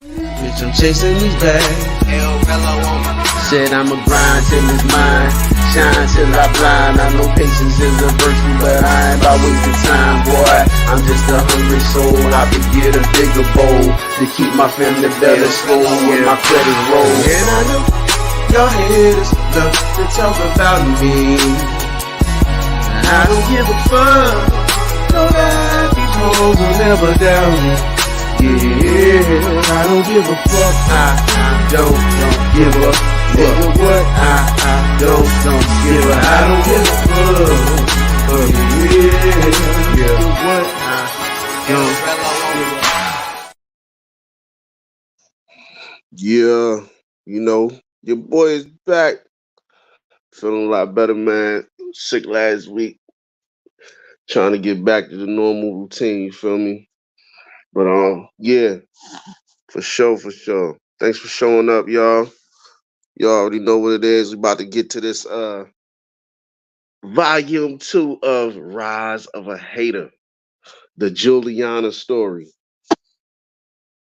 Bitch, I'm chasing these bags. Said I'ma grind till it's mine, shine till I blind. I know patience is a virtue, but I ain't about wasting time, boy. I'm just a hungry soul. I could get a bigger bowl to keep my family better slow when my credit roll. And I know y'all haters love to talk about me. I don't give a fuck. Know that these hoes will never doubt me. Yeah, I don't give a fuck. I don't give a fuck. What? I don't give a. I don't give a fuck. Yeah. What? I don't. Yeah, you know, your boy is back. Feeling a lot better, man. Sick last week. Trying to get back to the normal routine, you feel me? But yeah, for sure. Thanks for showing up, y'all. Y'all already know what it is. We about to get to this volume 2 of Rise of a Hater, the Juliana story.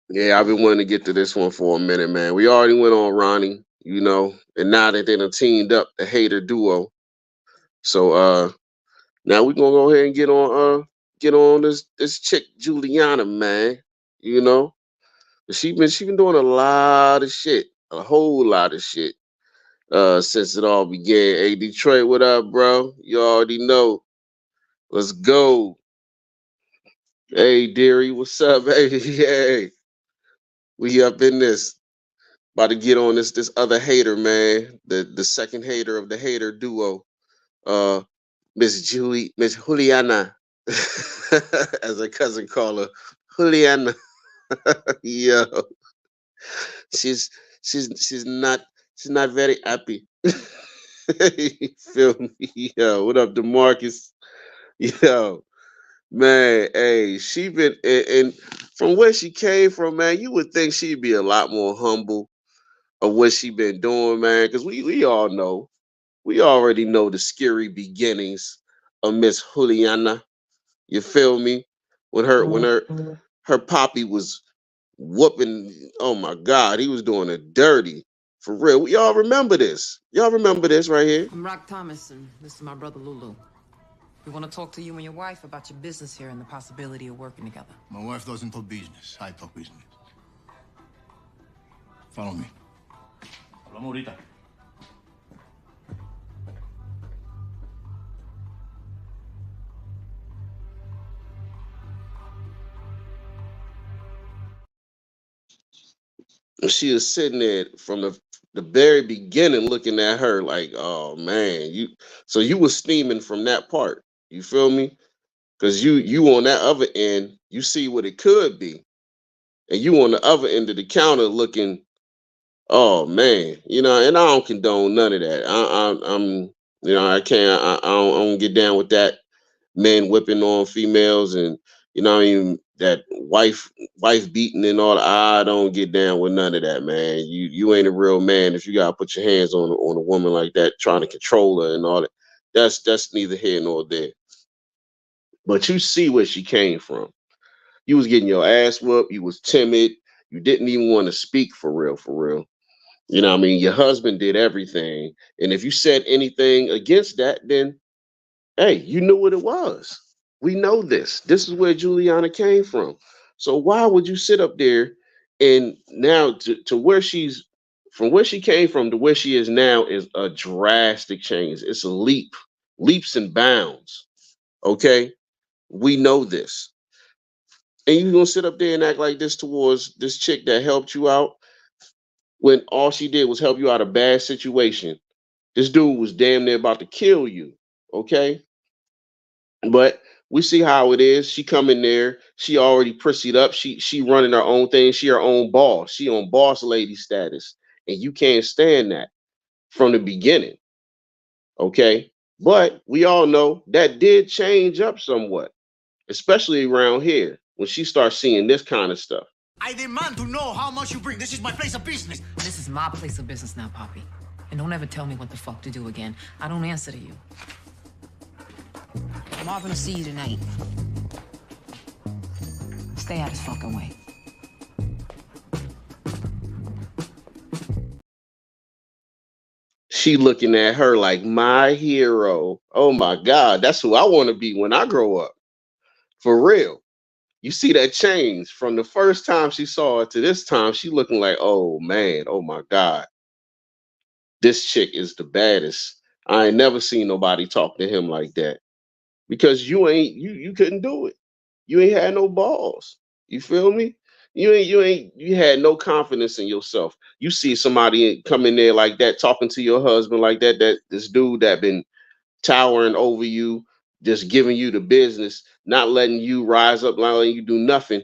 Yeah, I've been wanting to get to this one for a minute, man. We already went on Ronnie, you know, and now that they done teamed up the hater duo. So now we're gonna go ahead and get on this chick Juliana, man. You know. She been doing a lot of shit, a whole lot of shit, since it all began. Hey, Detroit, what up, bro? You already know. Let's go. Hey, Deary, what's up? Hey, we up in this. About to get on this other hater, man. The second hater of the hater duo. Uh, Miss Juliana, as a cousin call her, Juliana. Yo, she's she's not very happy. You feel me? Yo, what up, DeMarcus? Yo, man, hey, she been and from where she came from, man, you would think she'd be a lot more humble of what she been doing, man, because we all know, we already know the scary beginnings of Miss Juliana. You feel me? When her poppy was whooping, oh my God, he was doing it dirty. For real. We all remember this. Y'all remember this right here. I'm Rock Thomas, and this is my brother Lulu. We want to talk to you and your wife about your business here and the possibility of working together. My wife doesn't talk business. I talk business. Follow me. Hablamos ahorita. She was sitting there from the very beginning looking at her like, oh man, you was steaming from that part. You feel me? Because you on that other end, you see what it could be. And you on the other end of the counter looking, oh man, you know, and I don't condone none of that. I'm you know, I can't I don't get down with that, men whipping on females, and you know what I mean, that wife beating and all that. I don't get down with none of that, man. You ain't a real man if you gotta put your hands on a woman like that, trying to control her and all that. That's neither here nor there. But you see where she came from. You was getting your ass whooped, you was timid, you didn't even want to speak for real, for real. You know what I mean? Your husband did everything. And if you said anything against that, then hey, you knew what it was. We know this. This is where Juliana came from. So why would you sit up there and now to where she's from, where she came from to where she is now is a drastic change. It's a leaps and bounds. Okay? We know this. And you gonna sit up there and act like this towards this chick that helped you out when all she did was help you out of a bad situation. This dude was damn near about to kill you. Okay? But we see how it is. She come in there. She already prissied up. She running her own thing. She her own boss. She on boss lady status, and you can't stand that from the beginning. Okay, but we all know that did change up somewhat, especially around here when she starts seeing this kind of stuff. I demand to know how much you bring. This is my place of business. This is my place of business now, Poppy. And don't ever tell me what the fuck to do again. I don't answer to you. Marvin will see you tonight. Stay out his fucking way. She looking at her like my hero. Oh my God, that's who I want to be when I grow up. For real. You see that change from the first time she saw it to this time. She looking like, oh man, oh my God, this chick is the baddest. I ain't never seen nobody talk to him like that because you couldn't do it. You ain't had no balls. You feel me? You had no confidence in yourself. You see somebody come in there like that, talking to your husband like that, that this dude that been towering over you, just giving you the business, not letting you rise up, not letting you do nothing.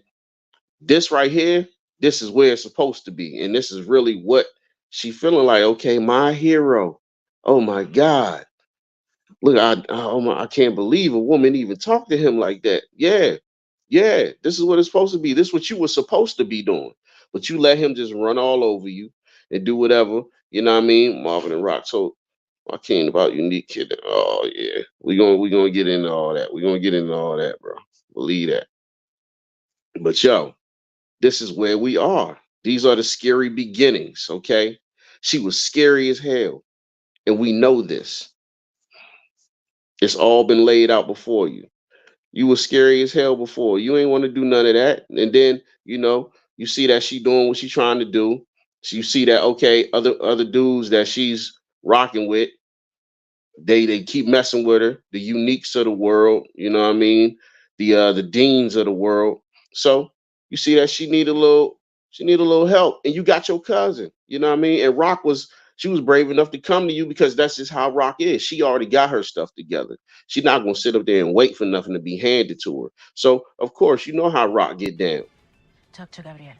This right here, this is where it's supposed to be. And this is really what she feeling like, okay, my hero. Oh my God. Look, I can't believe a woman even talked to him like that. Yeah, yeah, this is what it's supposed to be. This is what you were supposed to be doing. But you let him just run all over you and do whatever. You know what I mean? Marvin and Rock told my king about unique kid. Oh yeah, we gonna get into all that. We're gonna get into all that, bro. Believe that. But yo, this is where we are. These are the scary beginnings. Okay, she was scary as hell, and we know this. It's all been laid out before you. You was scary as hell before. You ain't want to do none of that. And then, you see that she doing what she trying to do. So you see that, okay, other dudes that she's rocking with, they keep messing with her, the uniques of the world, you know what I mean? The deans of the world. So you see that she need a little help. And you got your cousin, you know what I mean? And she was brave enough to come to you because that's just how Rock is. She already got her stuff together. She's not gonna sit up there and wait for nothing to be handed to her. So of course, you know how Rock get down. Talk to Gabriel.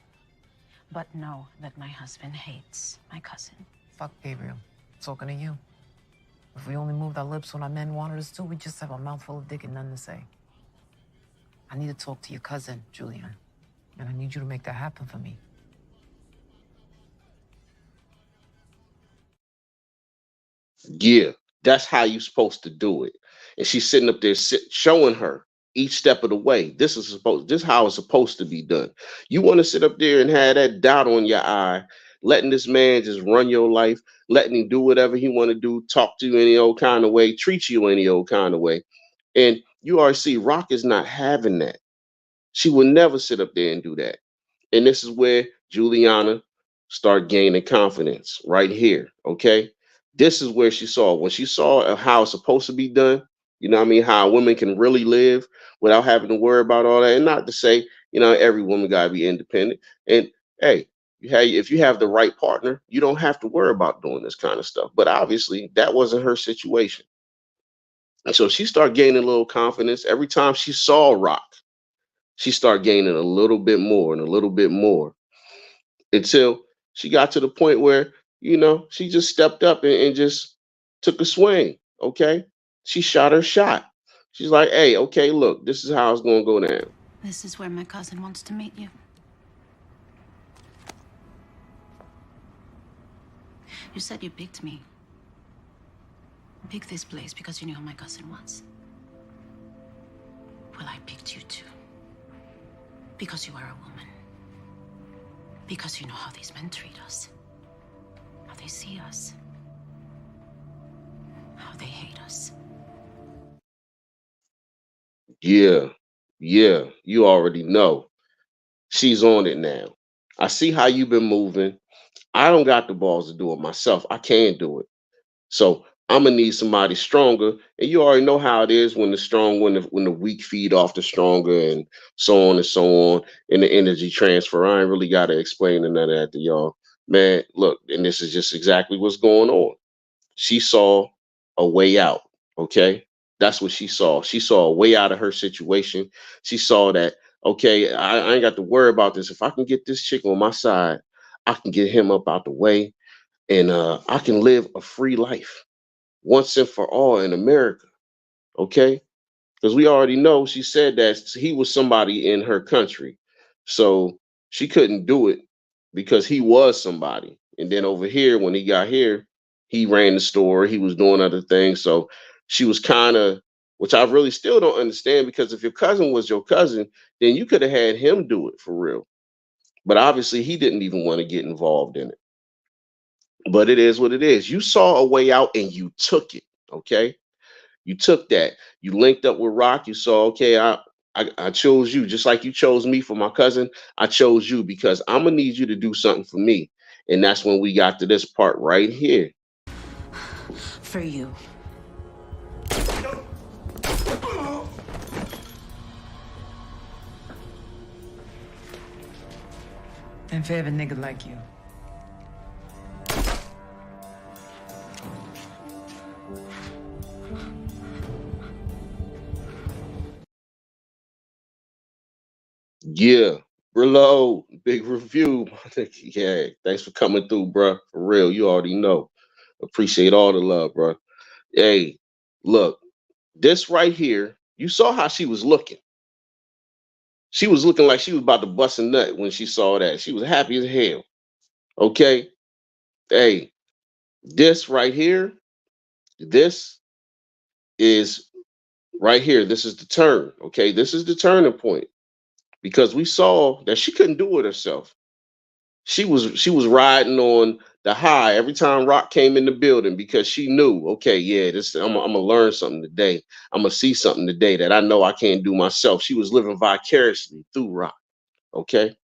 But know that my husband hates my cousin. Fuck Gabriel. Talking to you. If we only moved our lips when our men wanted us to, we'd just have a mouthful of dick and nothing to say. I need to talk to your cousin, Julian. And I need you to make that happen for me. Yeah, that's how you supposed to do it. And she's sitting up there showing her each step of the way. This is how it's supposed to be done. You want to sit up there and have that dot on your eye, letting this man just run your life, letting him do whatever he want to do, talk to you any old kind of way, treat you any old kind of way. And you already see Rock is not having that. She will never sit up there and do that. And this is where Juliana start gaining confidence right here. Okay. This is where when she saw how it's supposed to be done, you know what I mean? How women can really live without having to worry about all that. And not to say, every woman gotta be independent. And hey, if you have the right partner, you don't have to worry about doing this kind of stuff. But obviously that wasn't her situation. And so she started gaining a little confidence every time she saw Rock. She started gaining a little bit more and a little bit more until she got to the point where, she just stepped up and just took a swing. Okay. She shot her shot. She's like, hey, okay, look, this is how it's going to go down. This is where my cousin wants to meet you. You said you picked me. Pick this place because you knew who my cousin was. Well, I picked you too. Because you are a woman. Because you know how these men treat us. How they see us. How they hate us. Yeah. Yeah. You already know. She's on it now. I see how you've been moving. I don't got the balls to do it myself. I can't do it. So I'm gonna need somebody stronger, and you already know how it is when when the weak feed off the stronger, and so on and so on, and the energy transfer. I ain't really got to explain none of that to y'all, man. Look, and this is just exactly what's going on. She saw a way out. Okay, that's what she saw. She saw a way out of her situation. She saw that, okay, I ain't got to worry about this. If I can get this chick on my side, I can get him up out the way, and I can live a free life once and for all in America. Okay, because we already know she said that he was somebody in her country, so she couldn't do it because he was somebody. And then over here, when he got here, he ran the store, he was doing other things. So she was kind of, which I really still don't understand, because if your cousin was your cousin, then you could have had him do it for real. But obviously he didn't even want to get involved in it. But it is what it is. You saw a way out and you took it. Okay. You took that. You linked up with Rock. You saw, okay, I chose you just like you chose me for my cousin. I chose you because I'm gonna need you to do something for me. And that's when we got to this part right here. For you. And for every nigga like you. Yeah, Brillo, big review. Yeah, thanks for coming through, bro. For real, you already know. Appreciate all the love, bro. Hey, look, this right here, you saw how she was looking. She was looking like she was about to bust a nut when she saw that. She was happy as hell. Okay. Hey, this right here, this is right here. This is the turn. Okay. This is the turning point because we saw that she couldn't do it herself. She was riding on the high every time Rock came in the building because she knew, okay, yeah, this I'm gonna learn something today. I'm gonna see something today that I know I can't do myself. She was living vicariously through Rock. Okay.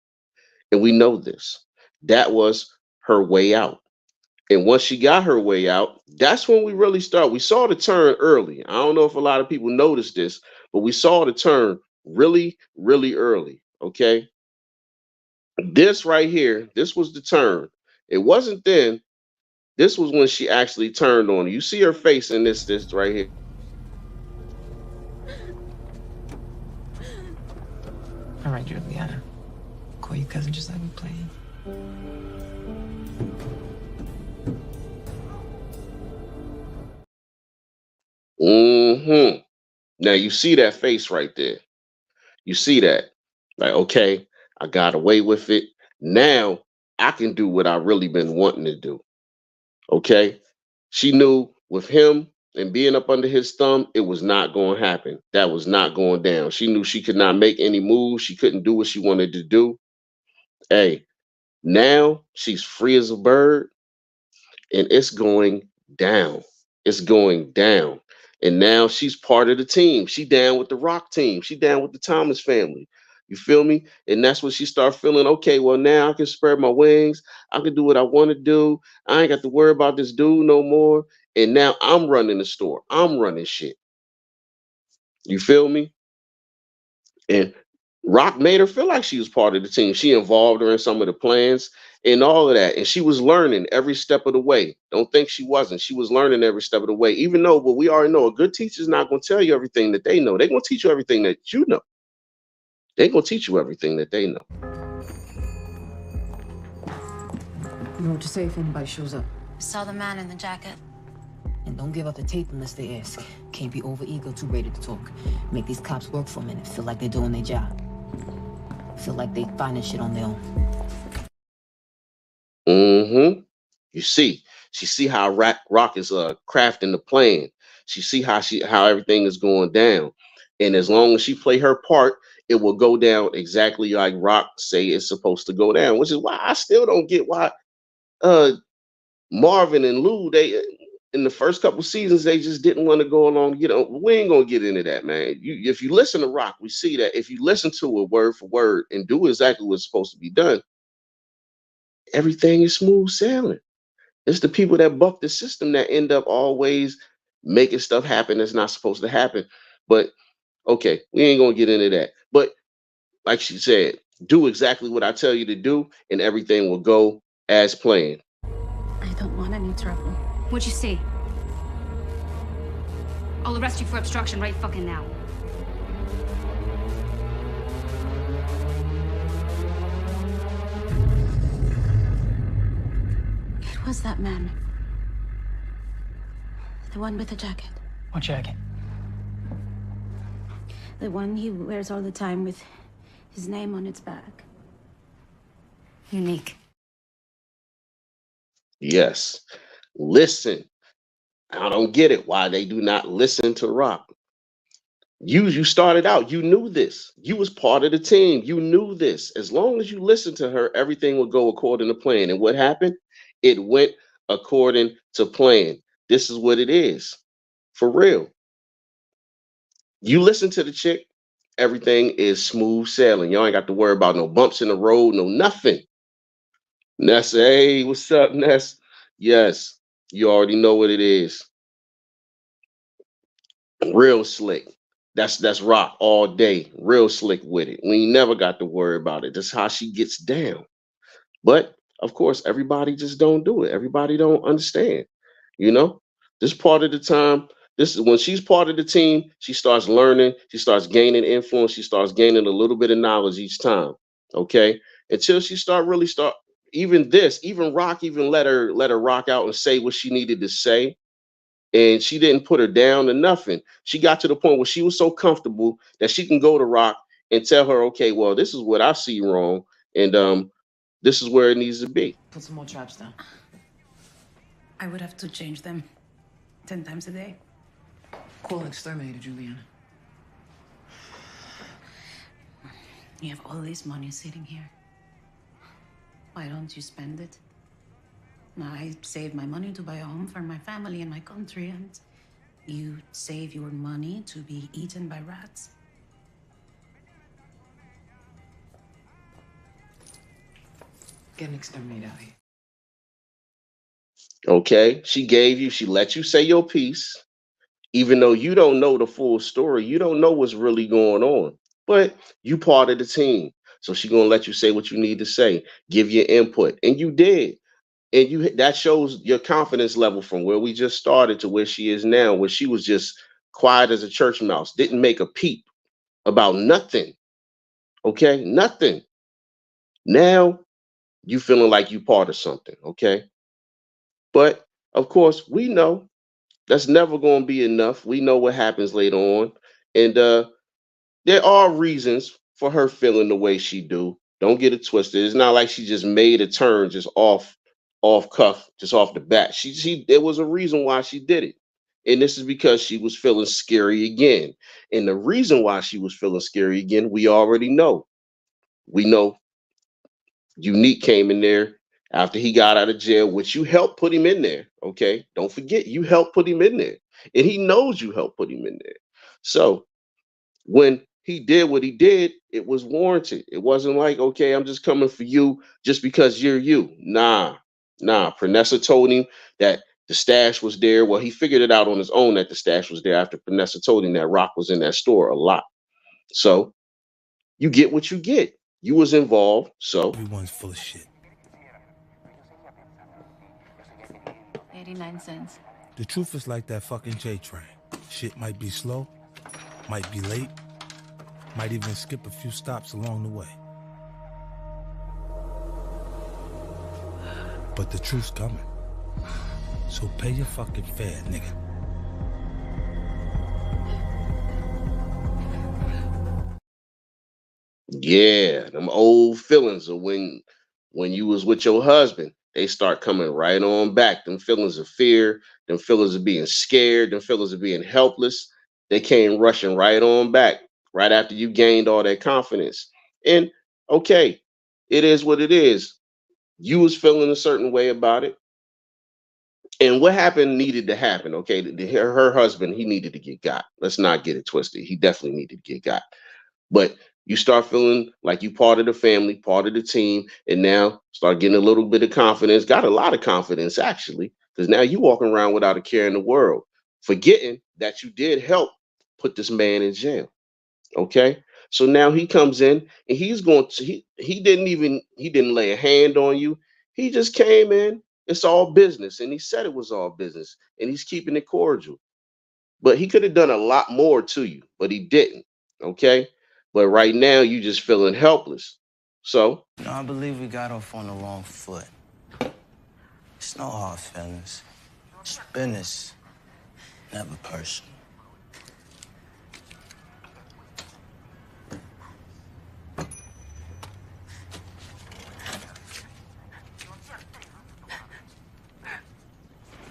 And we know this. That was her way out. And once she got her way out, that's when we really start. We saw the turn early. I don't know if a lot of people noticed this, but we saw the turn really, really early. Okay. This right here, this was the turn. It wasn't then. This was when she actually turned on her. You see her face in this right here. All right, Juliana. Call your cousin just like we planned. Now you see that face right there. You see that. Like, okay, I got away with it. Now I can do what I really been wanting to do. Okay. She knew with him and being up under his thumb, it was not going to happen. That was not going down. She knew she could not make any moves. She couldn't do what she wanted to do. Hey, now she's free as a bird and it's going down. It's going down. And now she's part of the team. She down with the Rock team. She down with the Thomas family. You feel me? And that's when she start feeling, okay, well, now I can spread my wings. I can do what I want to do. I ain't got to worry about this dude no more. And now I'm running the store. I'm running shit. You feel me? And Rock made her feel like she was part of the team. She involved her in some of the plans and all of that. And she was learning every step of the way. Don't think she wasn't. She was learning every step of the way. Even though, but we already know a good teacher is not going to tell you everything that they know. They're going to teach you everything that you know. They're going to teach you everything that they know. You know what to say if anybody shows up. Saw the man in the jacket. And don't give up the tape unless they ask. Can't be over-eager, too ready to talk. Make these cops work for a minute. Feel like they're doing their job. Feel like they finding shit on their own. You see, she see how Rock is crafting the plan. She see how everything is going down. And as long as she play her part, it will go down exactly like Rock say it's supposed to go down, which is why I still don't get why Marvin and Lou, they in the first couple seasons, they just didn't want to go along. You know, we ain't gonna get into that, man. If you listen to Rock, we see that if you listen to it word for word and do exactly what's supposed to be done, everything is smooth sailing. It's the people that buck the system that end up always making stuff happen that's not supposed to happen. But okay, we ain't gonna get into that. But like she said, do exactly what I tell you to do, and everything will go as planned. I don't want any trouble. What'd you see? I'll arrest you for obstruction right fucking now. It was that man. The one with the jacket. What jacket? The one he wears all the time with his name on its back. Unique. Yes. Listen. I don't get it why they do not listen to Rock. You started out, you knew this. You was part of the team. You knew this. As long as you listened to her, everything would go according to plan. And what happened? It went according to plan. This is what it is. For real. You listen to the chick, everything is smooth sailing. Y'all ain't got to worry about no bumps in the road, no nothing. Ness, hey, what's up, Ness? Yes, you already know what it is. Real slick. That's rock all day. Real slick with it. We ain't never got to worry about it. That's how she gets down. But of course, everybody just don't do it. Everybody don't understand. You know, this part of the time, this is when she's part of the team, she starts learning, she starts gaining influence, she starts gaining a little bit of knowledge each time. Okay. Until she start even this, even Rock even let her rock out and say what she needed to say. And she didn't put her down or nothing. She got to the point where she was so comfortable that she can go to Rock and tell her, okay, well, this is what I see wrong. And this is where it needs to be. Put some more traps down. I would have to change them 10 times a day. Call an exterminator, Juliana. You have all this money sitting here. Why don't you spend it? Now, I save my money to buy a home for my family in my country, and you save your money to be eaten by rats. Get an exterminator out here. Okay. She let you say your piece, even though you don't know the full story. You don't know what's really going on, but you part of the team. So she gonna let you say what you need to say, give your input. And you did. And that shows your confidence level from where we just started to where she is now, where she was just quiet as a church mouse, didn't make a peep about nothing. Okay, nothing. Now you feeling like you part of something. Okay, but of course we know that's never going to be enough. We know what happens later on, and there are reasons for her feeling the way she do. Don't get it twisted. It's not like she just made a turn just off cuff, just off the bat. She there was a reason why she did it. And this is because she was feeling scary again. And the reason why she was feeling scary again, we already know. We know Unique came in there after he got out of jail, which you helped put him in there. Okay. Don't forget, you helped put him in there. And he knows you helped put him in there. So when he did what he did, it was warranted. It wasn't like, okay, I'm just coming for you just because you're you. Nah. Pranessa told him that the stash was there. Well, he figured it out on his own that the stash was there after Pranessa told him that Rock was in that store a lot. So you get what you get. You was involved, so Everyone's full of shit. 89 cents. The truth is like that fucking J train. Shit might be slow, might be late, might even skip a few stops along the way. But the truth's coming. So pay your fucking fare, nigga. yeah, them old feelings of when you was with your husband, they start coming right on back. Them feelings of fear, them feelings of being scared, them feelings of being helpless, they came rushing right on back right after you gained all that confidence. And okay, it is what it is. You was feeling a certain way about it. And what happened needed to happen. Okay, her husband, he needed to get got. Let's not get it twisted. He definitely needed to get got. But you start feeling like you part of the family, part of the team, and now start getting a little bit of confidence. Got a lot of confidence actually, because now you walking around without a care in the world, forgetting that you did help put this man in jail. Okay, so now he comes in and he's going to he didn't lay a hand on you. He just came in. It's all business, and he said it was all business, and he's keeping it cordial. But he could have done a lot more to you, but he didn't. Okay. But right now you just feeling helpless. So No, I believe we got off on the wrong foot. It's no hard feelings. It's business, never personal.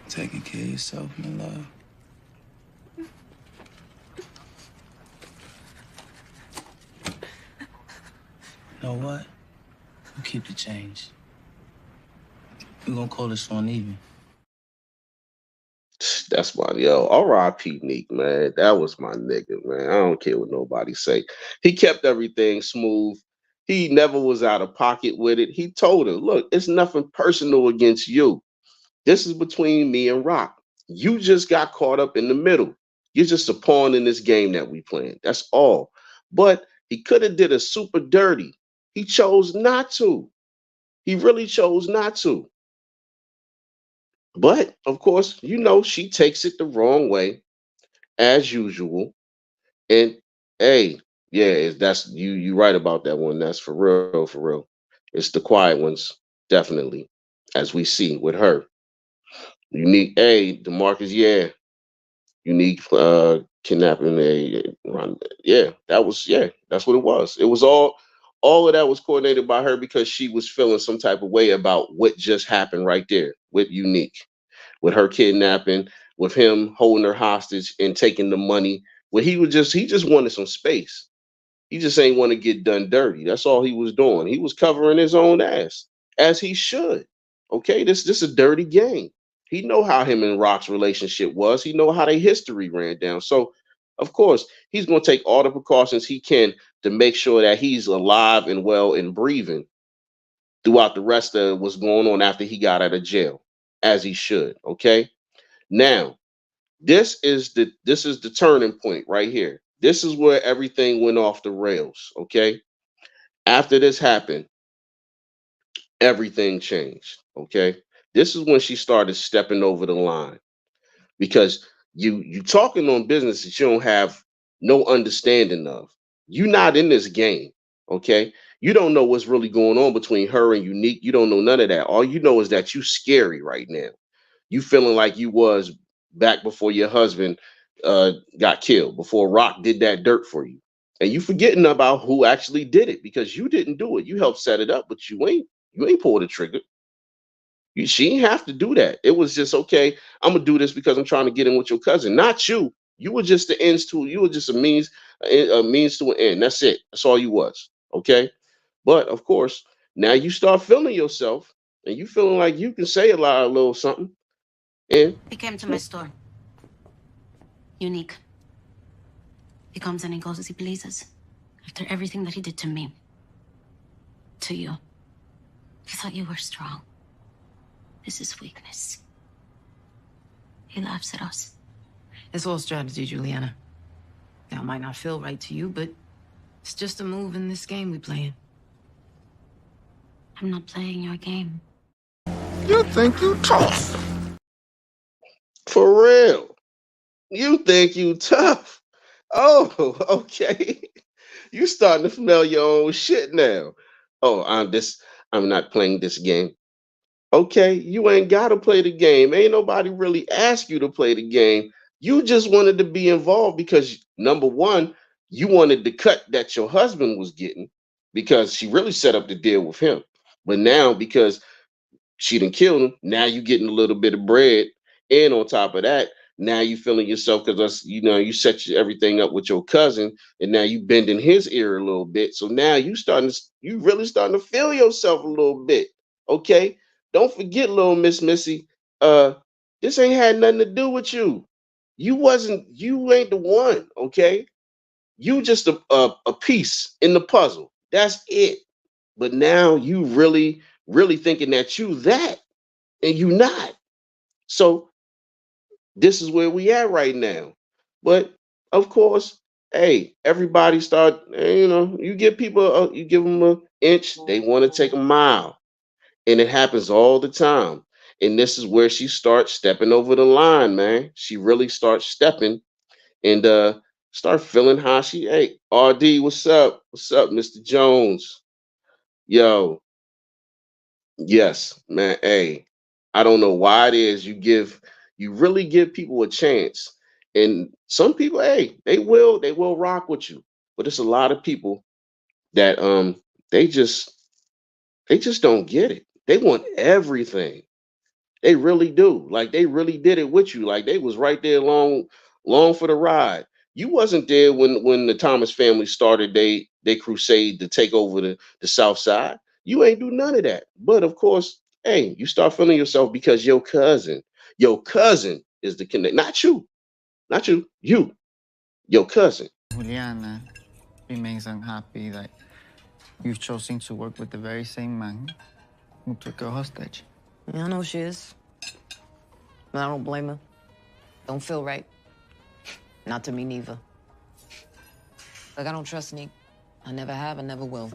Taking care of yourself, my love. You know what? You keep the change. We're gonna call this one even. That's my yo. R.I.P. Neek, man. That was my nigga, man. I don't care what nobody say. He kept everything smooth. He never was out of pocket with it. He told her, look, it's nothing personal against you. This is between me and Rock. You just got caught up in the middle. You're just a pawn in this game that we playing. That's all. But he could have did a super dirty. He chose not to. He really chose not to. But of course, she takes it the wrong way as usual. And hey, yeah, that's you right about that one. That's for real, for real. It's the quiet ones, definitely, as we see with her. Unique, hey, Demarcus, yeah, unique kidnapping, yeah, that's what it was. It was all of that was coordinated by her because she was feeling some type of way about what just happened right there with Unique, with her kidnapping, with him holding her hostage and taking the money. Where he just wanted some space. He just ain't want to get done dirty. That's all he was doing. He was covering his own ass, as he should. Okay, this a dirty game. He know how him and Rock's relationship was. He know how their history ran down. So, of course, he's gonna take all the precautions he can to make sure that he's alive and well and breathing throughout the rest of what's going on after he got out of jail, as he should. Okay. Now, this is the turning point right here. This is where everything went off the rails. Okay. After this happened, everything changed. Okay. This is when she started stepping over the line because you talking on business that you don't have no understanding of. You're not in this game. Okay. You don't know what's really going on between her and Unique. You don't know none of that. All you know is that you scary right now. You feeling like you was back before your husband got killed, before Rock did that dirt for you. And you forgetting about who actually did it because you didn't do it. You helped set it up, but you ain't pulled the trigger. She didn't have to do that. It was just okay. I'm gonna do this because I'm trying to get in with your cousin, not you. You were just the ends to. You were just a means to an end. That's it. That's all you was. Okay. But of course, now you start feeling yourself, and you feeling like you can say a little something. And He came to my store. Unique. He comes and he goes as he pleases. After everything that he did to me. To you. He thought you were strong. This is weakness. He laughs at us. It's all strategy, Juliana. Now, it might not feel right to you, but it's just a move in this game we playing. I'm not playing your game. you think you tough. For real. You think you tough. Oh, okay. You starting to smell your own shit now. Oh, I'm not playing this game. Okay, you ain't gotta play the game. Ain't nobody really asked you to play the game. You just wanted to be involved because number one, you wanted the cut that your husband was getting because she really set up the deal with him. But now because she done killed him. Now you getting a little bit of bread, and on top of that, now you feeling yourself because you set everything up with your cousin, and now you bending his ear a little bit. So now you really starting to feel yourself a little bit. Okay, don't forget, little Miss Missy. Uh, this ain't had nothing to do with you. You ain't the one. Okay, you just a piece in the puzzle. That's it. But now you really thinking that you that and you not. So this is where we at right now. But of course, hey, everybody start. You give people, you give them an inch, they want to take a mile, and it happens all the time. And this is where she starts stepping over the line, man. She really starts stepping and start feeling how she. Hey, RD, what's up? What's up, Mr. Jones? Yo, yes, man. Hey, I don't know why it is you really give people a chance. And some people, hey, they will rock with you. But it's a lot of people that they just they just don't get it. They want everything. They really do. Like they really did it with you. Like they was right there long for the ride. You wasn't there when the Thomas family started they crusade to take over the South Side. You ain't do none of that. But of course, hey, you start feeling yourself because your cousin is the connect. Not you, you, your cousin. Juliana remains unhappy that you've chosen to work with the very same man who took her hostage. Yeah, I know she is. But I don't blame her. Don't feel right. Not to me neither. Like, I don't trust Nick. I never have, I never will.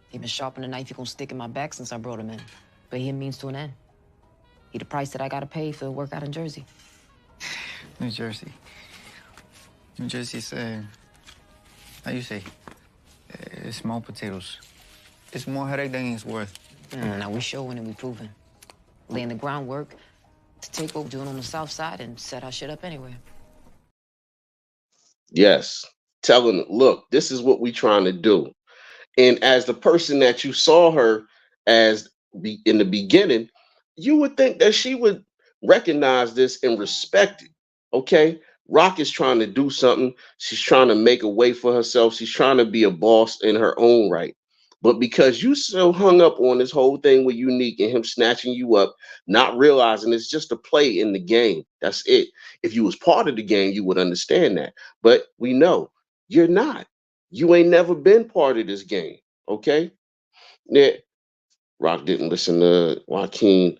He been sharpening the knife he gonna stick in my back since I brought him in. But he means to an end. He the price that I gotta pay for the workout in Jersey. New Jersey. New Jersey's, how you say? Small potatoes. It's more headache than it's worth. Now we showing and we proving. Laying the groundwork to take what we're doing on the south side and set our shit up anywhere. Yes. Telling, look, this is what we trying to do. And as the person that you saw her as in the beginning, you would think that she would recognize this and respect it. Okay. Rock is trying to do something. She's trying to make a way for herself. She's trying to be a boss in her own right. But because you so hung up on this whole thing with Unique and him snatching you up, not realizing it's just a play in the game. That's it. If you was part of the game, you would understand that. But we know you're not. You ain't never been part of this game. Okay? Yeah. Rock didn't listen to Joaquin.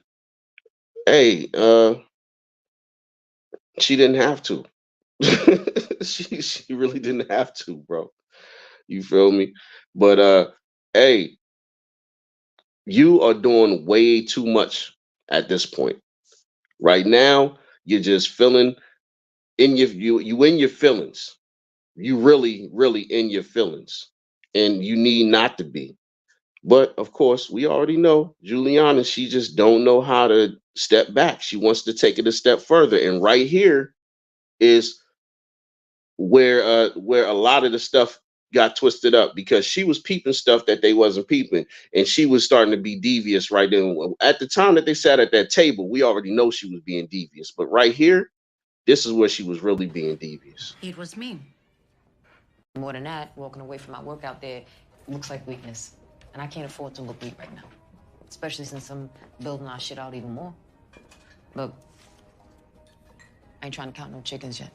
Hey, she didn't have to. she really didn't have to, bro. You feel me? But hey, you are doing way too much at this point. Right now, you're just feeling in you in your feelings. You really in your feelings. And you need not to be. But of course, we already know Juliana, she just don't know how to step back. She wants to take it a step further. And right here is where a lot of the stuff got twisted up because she was peeping stuff that they wasn't peeping, and she was starting to be devious right then. At the time that they sat at that table, we already know she was being devious. But right here, this is where she was really being devious. It was me. More than that, walking away from my work out there looks like weakness. And I can't afford to look weak right now. Especially since I'm building our shit out even more. Look, I ain't trying to count no chickens yet.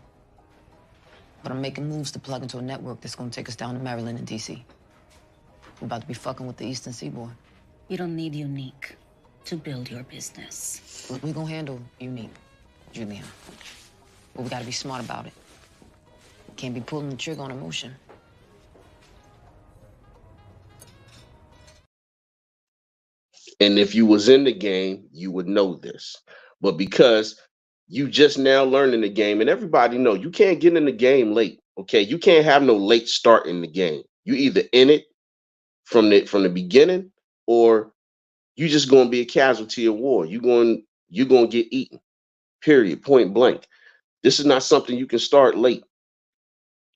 But I'm making moves to plug into a network that's gonna take us down to Maryland and DC. We're about to be fucking with the Eastern Seaboard. You don't need Unique to build your business. Look, we gonna handle Unique, Juliana. But we gotta be smart about it. Can't be pulling the trigger on emotion. And if you was in the game, you would know this. But because you just now learning the game, and everybody know you can't get in the game late. Okay, you can't have no late start in the game. You either in it from the beginning, or you just gonna be a casualty of war. You gonna get eaten. Period. Point blank. This is not something you can start late.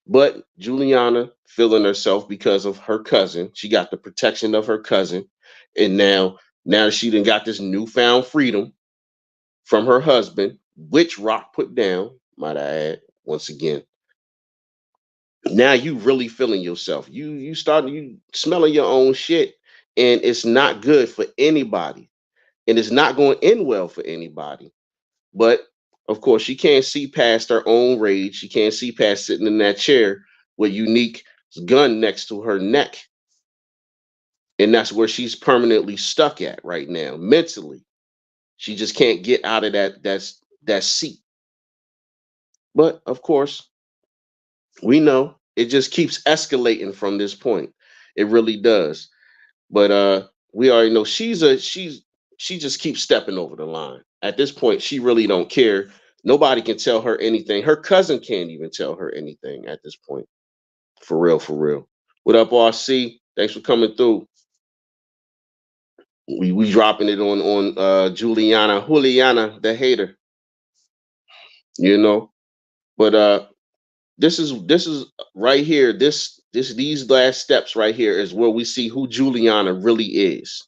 But Juliana feeling herself because of her cousin. She got the protection of her cousin, and now she done got this newfound freedom from her husband, which Rock put down. Might I add once again. Now you really feeling yourself. You smelling your own shit, and it's not good for anybody, and it's not going to end well for anybody. But of course, she can't see past her own rage. She can't see past sitting in that chair with Unique's gun next to her neck, and that's where she's permanently stuck at right now, mentally. She just can't get out of that seat. But of course, we know it just keeps escalating from this point. It really does. But we already know she just keeps stepping over the line. At this point, she really don't care. Nobody can tell her anything. Her cousin can't even tell her anything at this point. For real, for real. What up, RC? Thanks for coming through. We dropping it on Juliana, the hater. You know, but this is right here. These last steps right here is where we see who Juliana really is,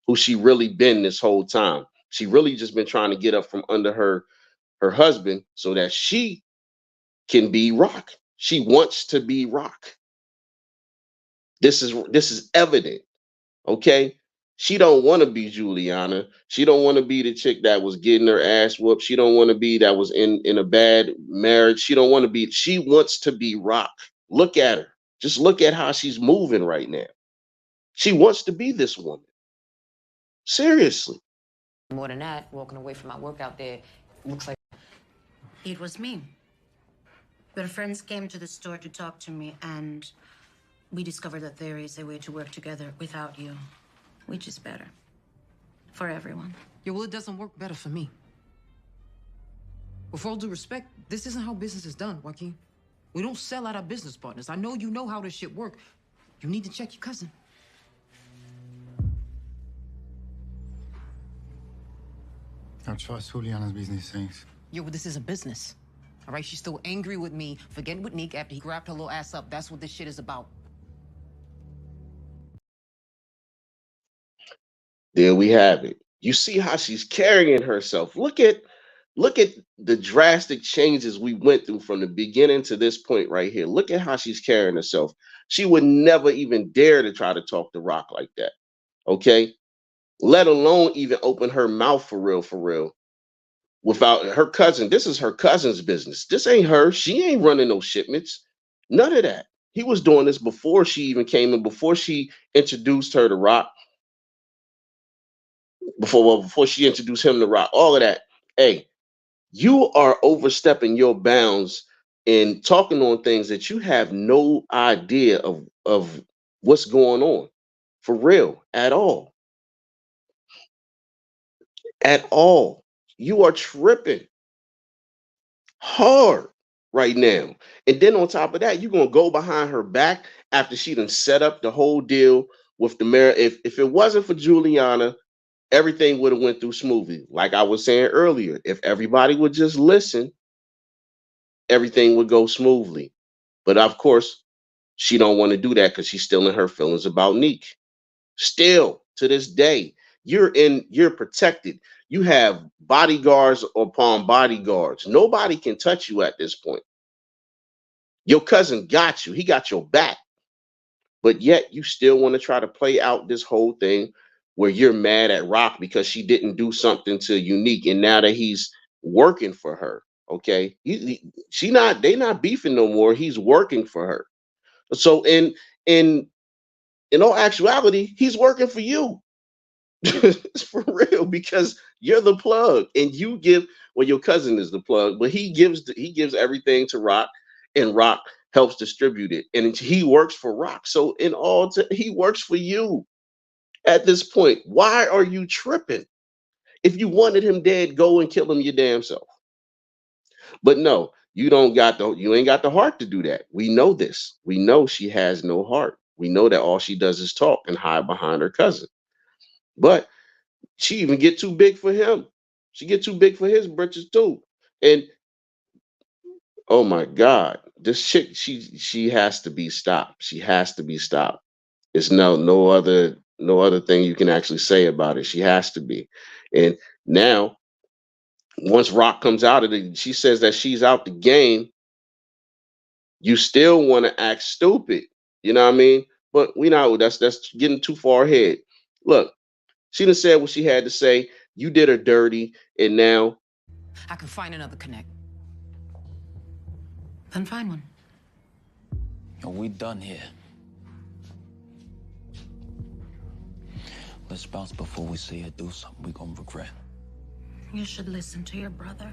who she really been this whole time. She really just been trying to get up from under her husband so that she can be Rock. She wants to be Rock. This is evident. Okay. She don't want to be Juliana. She don't want to be the chick that was getting her ass whooped. She don't want to be that was in a bad marriage. She don't want to be. She wants to be Rock. Look at her. Just look at how she's moving right now. She wants to be this woman. Seriously. More than that, walking away from my work out there, looks like It was me. Your friends came to the store to talk to me, and we discovered that there is a way to work together without you, which is better for everyone. Yeah, well, it doesn't work better for me. With all due respect, this isn't how business is done, Joaquin. We don't sell out our business partners. I know you know how this shit work. You need to check your cousin. I trust Juliana's business things. Yo, but this isn't business. All right, she's still angry with me for getting with Nick after he grabbed her little ass up. That's what this shit is about. There we have it. You see how she's carrying herself. Look at the drastic changes we went through from the beginning to this point right here. Look at how she's carrying herself. She would never even dare to try to talk to Rock like that. Okay? Let alone even open her mouth for real, without her cousin. This is her cousin's business. This ain't her. She ain't running no shipments. None of that. He was doing this before she even came in, before she introduced her to Rock. Before she introduced him to Rock, all of that. Hey, you are overstepping your bounds and talking on things that you have no idea of what's going on for real at all. At all. You are tripping hard right now. And then on top of that, you're gonna go behind her back after she done set up the whole deal with the mayor. If it wasn't for Juliana, everything would have went through smoothly. Like I was saying earlier, if everybody would just listen, everything would go smoothly. But of course, she don't want to do that because she's still in her feelings about Neek. Still to this day, you're protected. You have bodyguards upon bodyguards. Nobody can touch you at this point. Your cousin got you. He got your back. But yet you still want to try to play out this whole thing where you're mad at Rock because she didn't do something to Unique, and now that he's working for her, okay, they not beefing no more. He's working for her. So in all actuality, he's working for you. It's for real, because you're the plug, and you give, well, your cousin is the plug, but he gives everything to Rock, and Rock helps distribute it, and he works for Rock. So he works for you at this point. Why are you tripping? If you wanted him dead, go and kill him your damn self. But no, you ain't got the heart to do that. We know this. We know she has no heart. We know that all she does is talk and hide behind her cousin. But she even get too big for him. She get too big for his britches too. And oh my God, this chick, she has to be stopped. She has to be stopped. It's no other thing you can actually say about it. She has to be. And now, once Rock comes out of it, she says that she's out the game. You still want to act stupid. You know what I mean? But we know that's getting too far ahead. Look, she done said what she had to say. You did her dirty, and now I can find another connect. Then find one. Are we done here? Let's bounce before we see her do something we gonna regret. You should listen to your brother.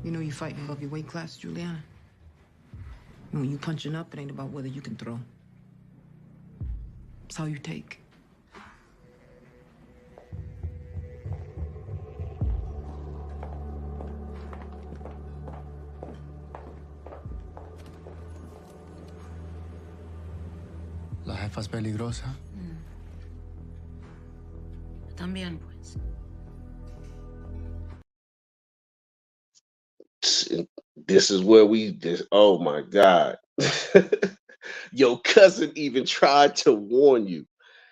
You know you fighting above your weight class, Juliana. And when you punching up, it ain't about whether you can throw. It's how you take. La jefa es peligrosa. También, pues. this is where oh my God. Your cousin even tried to warn you.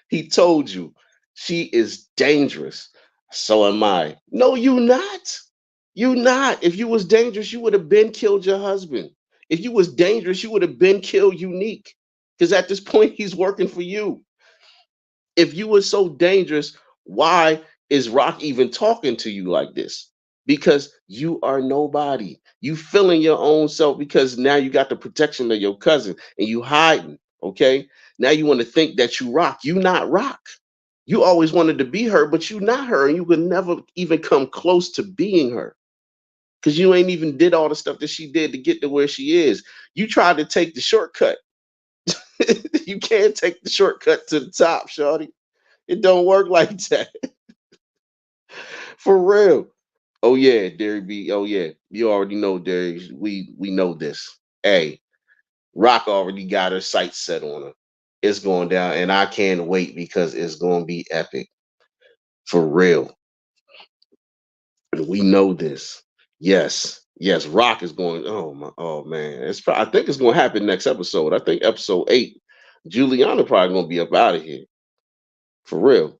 He told you she is dangerous. So am I. No, you not. You not. If you was dangerous, you would have been killed your husband. If you was dangerous, you would have been killed Unique. Because at this point, he's working for you. If you were so dangerous, why is Rock even talking to you like this? Because you are nobody. You feeling your own self because now you got the protection of your cousin and you hiding. Okay. Now you want to think that you Rock. You not Rock. You always wanted to be her, but you not her, and you could never even come close to being her. Because you ain't even did all the stuff that she did to get to where she is. You tried to take the shortcut. You can't take the shortcut to the top, shorty. It don't work like that. For real. Oh yeah, Derek B. Oh yeah. You already know, Derek. We know this. Hey, Rock already got her sights set on her. It's going down, and I can't wait because it's gonna be epic. For real. We know this. Yes. Yes, Rock is going. Oh my, oh man. I think it's gonna happen next episode. I think episode 8. Juliana probably gonna be up out of here. For real.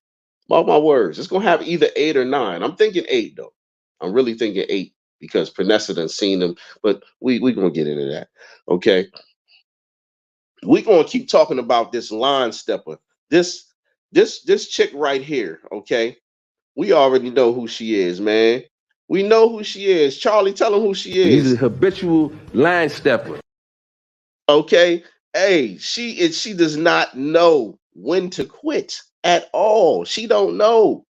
Mark my words. It's gonna have either 8 or 9. I'm thinking 8 though. I'm really thinking 8 because Panessa done seen them, but we gonna get into that. Okay. We gonna keep talking about this line stepper. This chick right here, okay? We already know who she is, man. We know who she is. Charlie, tell him who she He's a is. habitual line stepper. Okay. Hey, she does not know when to quit at all. She don't know.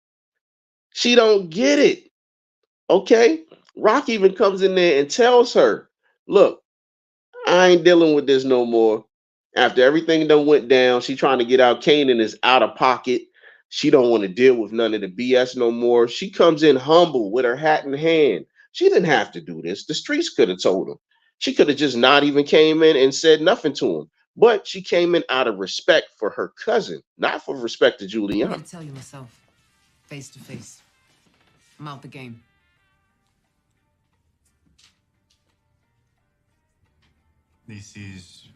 She don't get it. Okay. Rock even comes in there and tells her, look, I ain't dealing with this no more. After everything done went down, she trying to get out. Kanan is out of pocket. She don't want to deal with none of the BS no more. She comes in humble with her hat in hand. She didn't have to do this. The streets could have told him. She could have just not even came in and said nothing to him. But she came in out of respect for her cousin, not for respect to I need Juliana. to tell you myself, face to face. I'm out the game. This is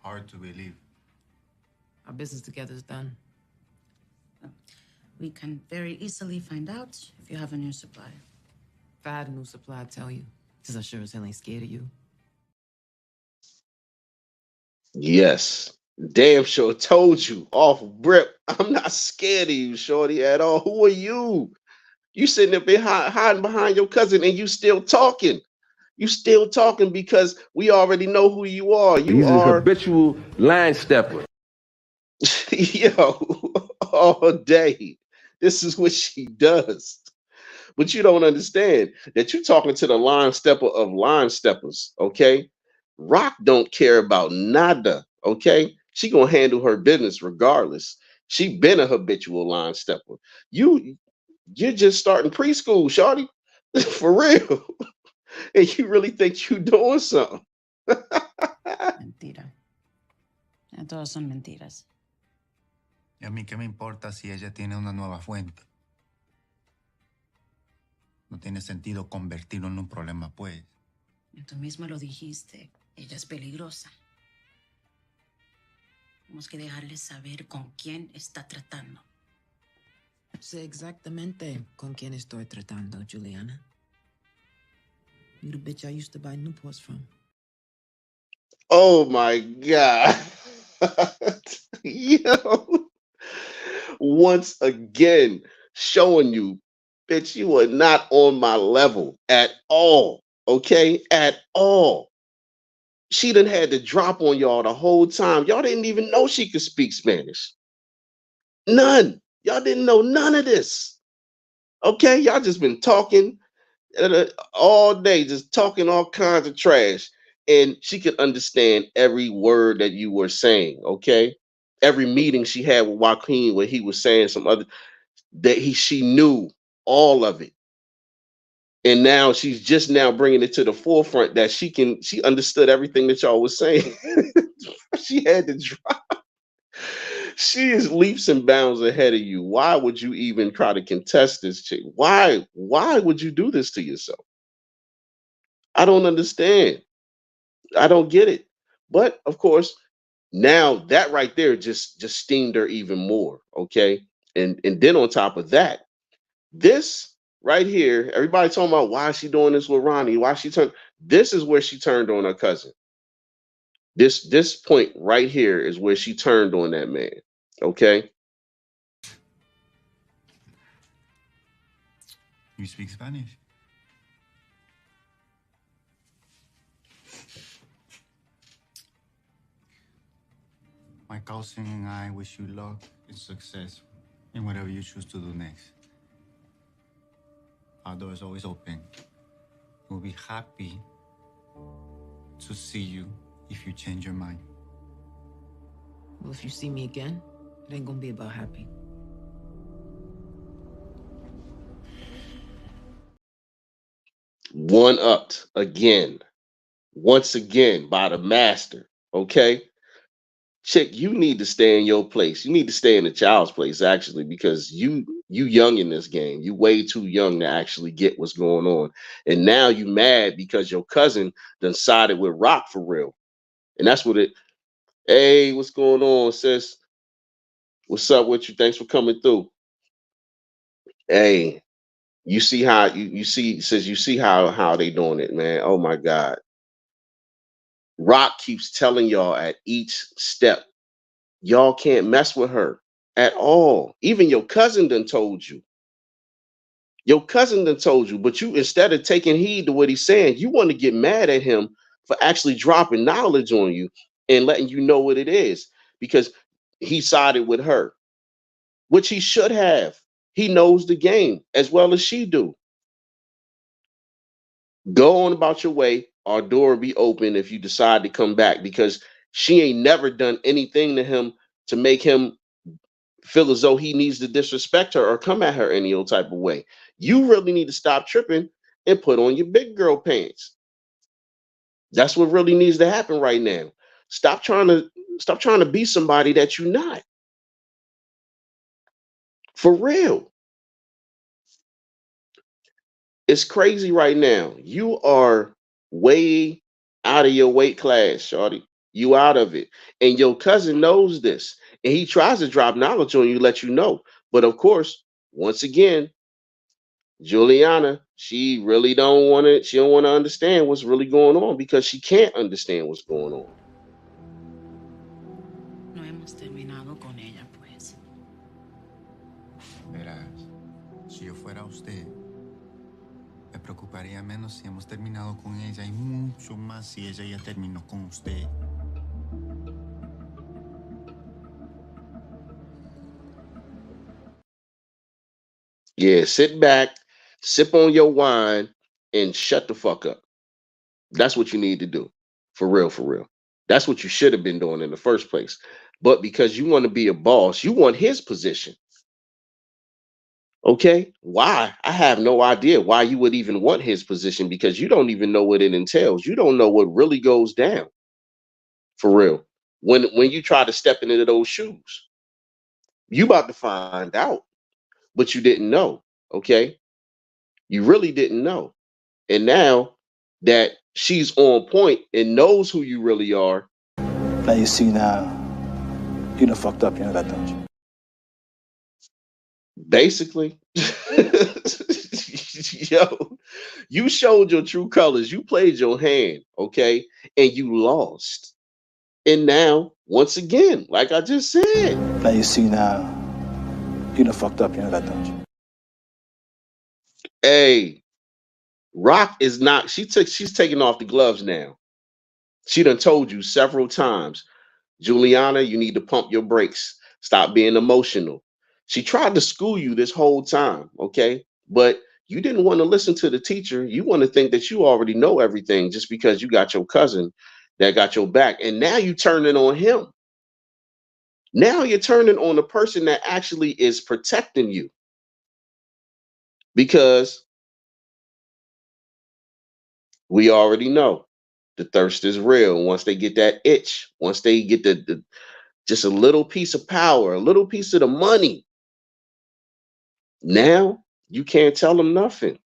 hard to believe. Our business together is done. We can very easily find out if you have a new supply. If I had a new supply, I'd tell you. Because I sure as hell ain't scared of you. Yes. Damn sure told you off rip. I'm not scared of you, shorty, at all. Who are you? You sitting there hiding behind your cousin and you still talking. You still talking because we already know who you are. You He's a are habitual line stepper. yo all day. This is what she does. But you don't understand that you're talking to the line stepper of line steppers, okay? Rock don't care about nada, okay? She gonna handle her business regardless. She been a habitual line stepper. You're just starting preschool, shawty. For real. And you really think you doing something. Mentira. Ya todas son mentiras. ¿Y a mí qué me importa si ella tiene una nueva fuente? No tiene sentido convertirlo en un problema, pues. Tú mismo lo dijiste. Ella es peligrosa. Tenemos que dejarle saber con quién está tratando. Sé exactamente con quién estoy tratando, Juliana. You the bitch I used to buy Newports from. Oh my God. Yo. Once again, showing you, bitch, you are not on my level at all. Okay? At all. She done had to drop on y'all the whole time. Y'all didn't even know she could speak Spanish. None. Y'all didn't know none of this. Okay? Y'all just been talking all day, just talking all kinds of trash. And she could understand every word that you were saying. Okay? Every meeting she had with Joaquin where he was saying some other she knew all of it. And now she's just now bringing it to the forefront that she understood everything that y'all was saying. She had to drop. She is leaps and bounds ahead of you. Why would you even try to contest this chick? Why would you do this to yourself? I don't understand. I don't get it. But of course, now that right there just steamed her even more. Okay. And then on top of that, this right here, everybody talking about why is she doing this with Ronnie? Why she turned? This is where she turned on her cousin. This point right here is where she turned on that man. Okay. You speak Spanish? My cousin and I wish you luck and success in whatever you choose to do next. Our door is always open. We'll be happy to see you if you change your mind. Well, if you see me again, it ain't gonna be about happy. One-upped again, once again by the master. Okay, chick, you need to stay in your place. You need to stay in the child's place, actually, because you young in this game. You way too young to actually get what's going on. And now you mad because your cousin done sided with Rock for real. And that's what it. Hey, what's going on, sis? What's up with you? Thanks for coming through. Hey, you see how you see, says you see how they doing it, man. Oh my God. Rock keeps telling y'all at each step, y'all can't mess with her at all. Even your cousin done told you. Your cousin done told you, but you, instead of taking heed to what he's saying, you want to get mad at him for actually dropping knowledge on you and letting you know what it is because he sided with her, which he should have. He knows the game as well as she do. Go on about your way. Our door will be open if you decide to come back because she ain't never done anything to him to make him feel as though he needs to disrespect her or come at her any old type of way. You really need to stop tripping and put on your big girl pants. That's what really needs to happen right now. Stop trying to be somebody that you're not. For real. It's crazy right now. You are way out of your weight class, shorty. You out of it. And your cousin knows this. And he tries to drop knowledge on you, let you know. But of course, once again, Juliana, she really don't want to, she don't want to understand what's really going on because she can't understand what's going on. No hemos terminado con ella, pues. Verás, si yo fuera usted, me preocuparía menos si hemos terminado con ella y mucho más si ella ya terminó con usted. Yeah, sit back, sip on your wine, and shut the fuck up. That's what you need to do. For real, for real. That's what you should have been doing in the first place. But because you want to be a boss, you want his position. Okay? Why? I have no idea why you would even want his position because you don't even know what it entails. You don't know what really goes down. For real. When you try to step into those shoes, you about to find out, but you didn't know. Okay? You really didn't know. And now that she's on point and knows who you really are. Now you see now, you done fucked up, you know that, don't you? Basically. Yo, you showed your true colors. You played your hand, okay? And you lost. And now, once again, like I just said. Now you see now, you done fucked up, you know that, don't you? Hey, Rock is not, she's taking off the gloves now. She done told you several times, Juliana, you need to pump your brakes. Stop being emotional. She tried to school you this whole time, okay? But you didn't want to listen to the teacher. You want to think that you already know everything just because you got your cousin that got your back. And now you turning on him. Now you're turning on the person that actually is protecting you. Because we already know the thirst is real. Once they get that itch, once they get the just a little piece of power, a little piece of the money, now you can't tell them nothing.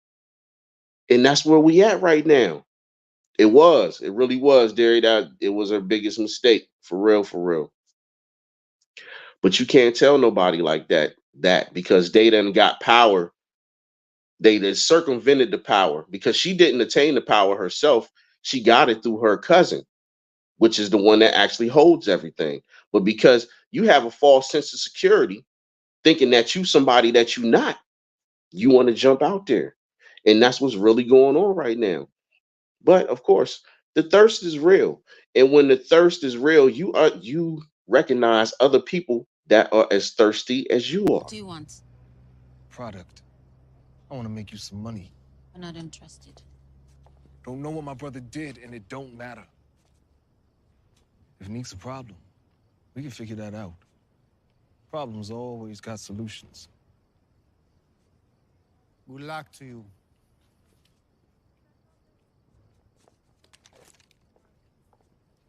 And that's where we at right now. It really was, Derry, that it was her biggest mistake. For real, for real. But you can't tell nobody like that because they done got power. They done circumvented the power because she didn't attain the power herself. She got it through her cousin, which is the one that actually holds everything. But because you have a false sense of security, thinking that you somebody that you not, you want to jump out there. And that's what's really going on right now. But of course, the thirst is real. And when the thirst is real, you recognize other people that are as thirsty as you What are. do you want? Product. I want to make you some money. I'm not interested. Don't know what my brother did, and it don't matter. If Neek's a problem, we can figure that out. Problems always got solutions. Good luck to you.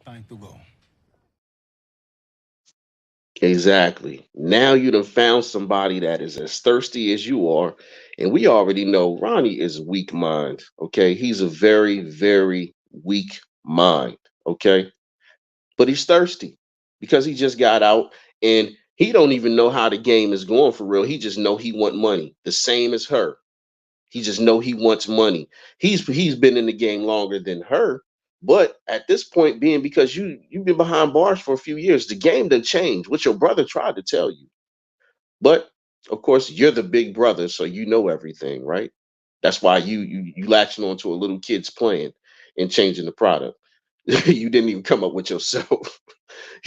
Time to go. Exactly. Now you done found somebody that is as thirsty as you are. And we already know Ronnie is weak mind. Okay. He's a very, very weak mind. Okay. But he's thirsty because he just got out and he don't even know how the game is going for real. He just know he want money. The same as her. He just know he wants money. He's been in the game longer than her. But at this point, being because you've been behind bars for a few years, the game done changed, which your brother tried to tell you. But of course, you're the big brother, so you know everything, right? That's why you latching on to a little kid's plan and changing the product. You didn't even come up with yourself.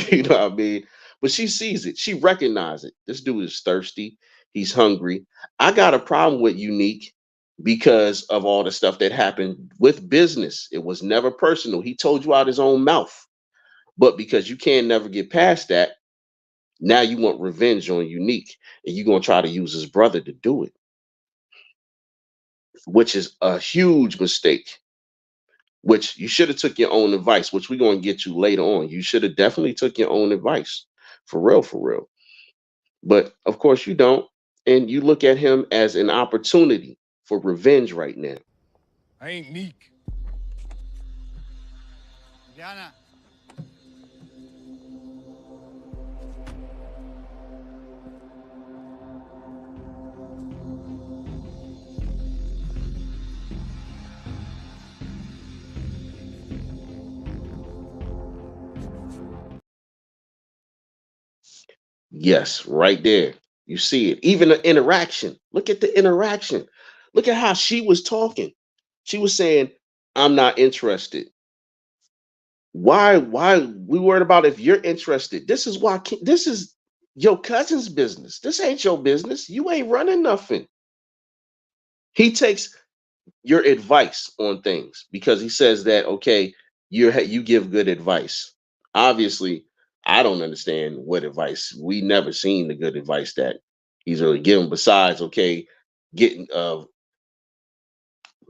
You know what I mean? But she sees it. She recognizes it. This dude is thirsty. He's hungry. I got a problem with Unique because of all the stuff that happened with business. It was never personal. He told you out his own mouth. But because you can never get past that, now you want revenge on Unique. And you're going to try to use his brother to do it, which is a huge mistake. Which you should have took your own advice, which we're going to get to later on. You should have definitely took your own advice. For real, for real. But of course you don't. And you look at him as an opportunity for revenge right now. I ain't Neek. Juliana. Yes, right there. You see it. Even the interaction. Look at the interaction. Look at how she was talking. She was saying, I'm not interested. Why we worried about if you're interested? This is why this is your cousin's business. This ain't your business. You ain't running nothing. He takes your advice on things because he says that okay, you give good advice. Obviously, I don't understand what advice. We never seen the good advice that he's really giving. Besides, okay, getting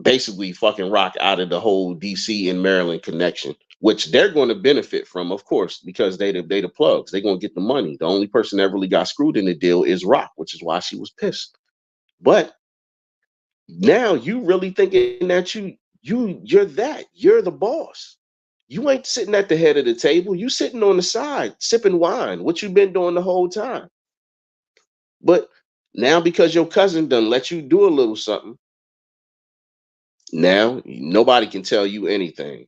basically fucking Rock out of the whole DC and Maryland connection, which they're going to benefit from, of course, because they the plugs. They're going to get the money. The only person that really got screwed in the deal is Rock, which is why she was pissed. But now you really thinking that you're the boss. You ain't sitting at the head of the table. You sitting on the side sipping wine. What you been doing the whole time? But now because your cousin done let you do a little something, now nobody can tell you anything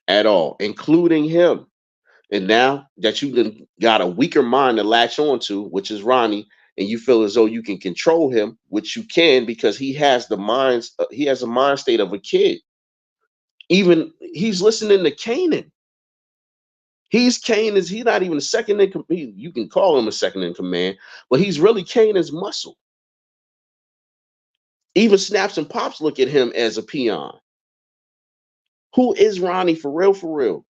at all, including him. And now that you done got a weaker mind to latch onto, which is Ronnie, and you feel as though you can control him, which you can because he has a mind state of a kid. Even he's listening to Kanan. He's not even a second in command. You can call him a second in command, but he's really Kanan's muscle. Even Snaps and Pops look at him as a peon. Who is Ronnie for real? For real,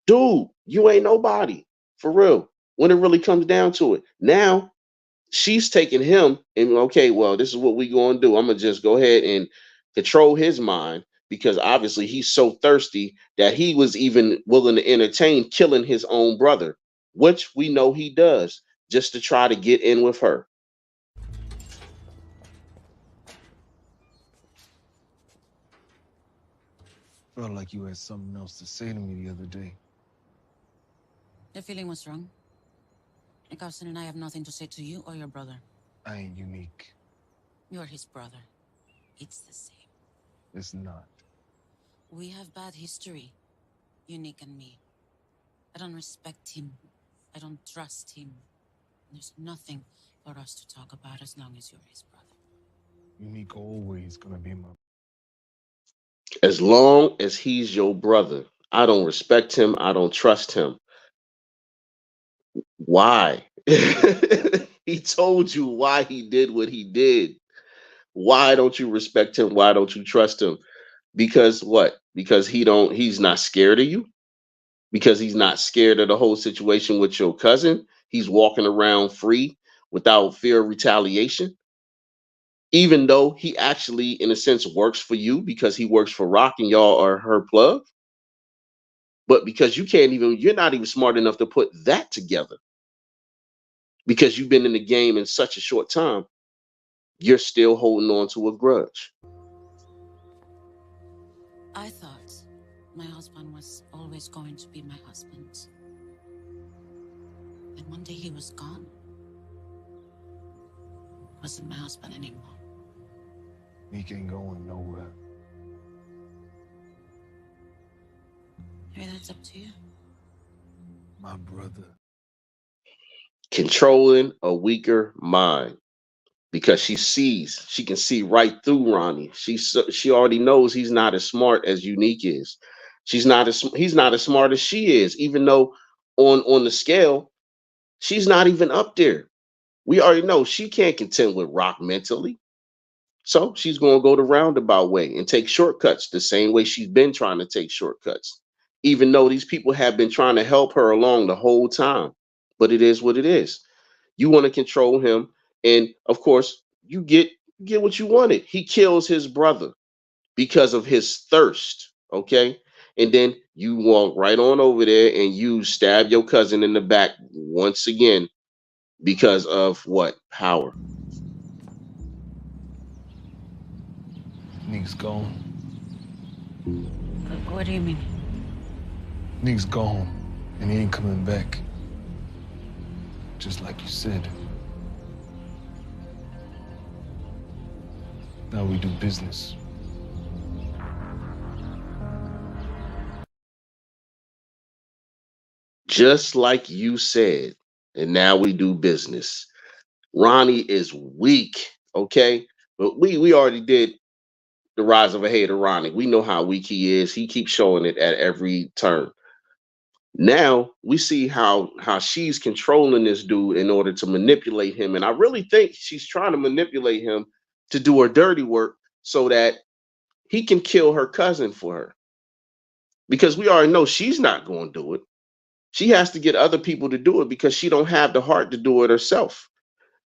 dude, you ain't nobody for real. When it really comes down to it, now she's taking him and okay, well, this is what we going to do. I'm gonna just go ahead and control his mind because obviously he's so thirsty that he was even willing to entertain killing his own brother, which we know he does just to try to get in with her. Felt like you had something else to say to me the other day. The feeling was wrong. My cousin and I have nothing to say to you or your brother. I ain't Unique. You're his brother. It's the same. It's not. We have bad history, Unique and me. I don't respect him. I don't trust him. There's nothing for us to talk about as long as you're his brother. Unique always gonna be my. As long as he's your brother, I don't respect him. I don't trust him. Why? He told you why he did what he did. Why don't you respect him? Why don't you trust him? Because what? Because he's not scared of you? Because he's not scared of the whole situation with your cousin? He's walking around free without fear of retaliation? Even though he actually, in a sense, works for you because he works for Rock and y'all are her plug? But because you're not even smart enough to put that together because you've been in the game in such a short time, you're still holding on to a grudge. I thought my husband was always going to be my husband. And one day he was gone. He wasn't my husband anymore. Meek ain't going nowhere. Maybe that's up to you. My brother. Controlling a weaker mind because she can see right through Ronnie. She already knows he's not as smart as Unique is. He's not as smart as she is, even though on the scale, she's not even up there. We already know she can't contend with Rock mentally. So she's going to go the roundabout way and take shortcuts the same way she's been trying to take shortcuts, even though these people have been trying to help her along the whole time. But it is what it is. You want to control him, and of course, you get what you wanted. He kills his brother because of his thirst. Okay, and then you walk right on over there and you stab your cousin in the back once again because of what? Power. Nick's gone. What do you mean? Nick's gone, and he ain't coming back. Just like you said. Now we do business. Just like you said. And now we do business. Ronnie is weak, okay? But we already did the rise of a hater, Ronnie. We know how weak he is. He keeps showing it at every turn. Now we see how she's controlling this dude in order to manipulate him. And I really think she's trying to manipulate him to do her dirty work so that he can kill her cousin for her. Because we already know she's not going to do it. She has to get other people to do it because she don't have the heart to do it herself.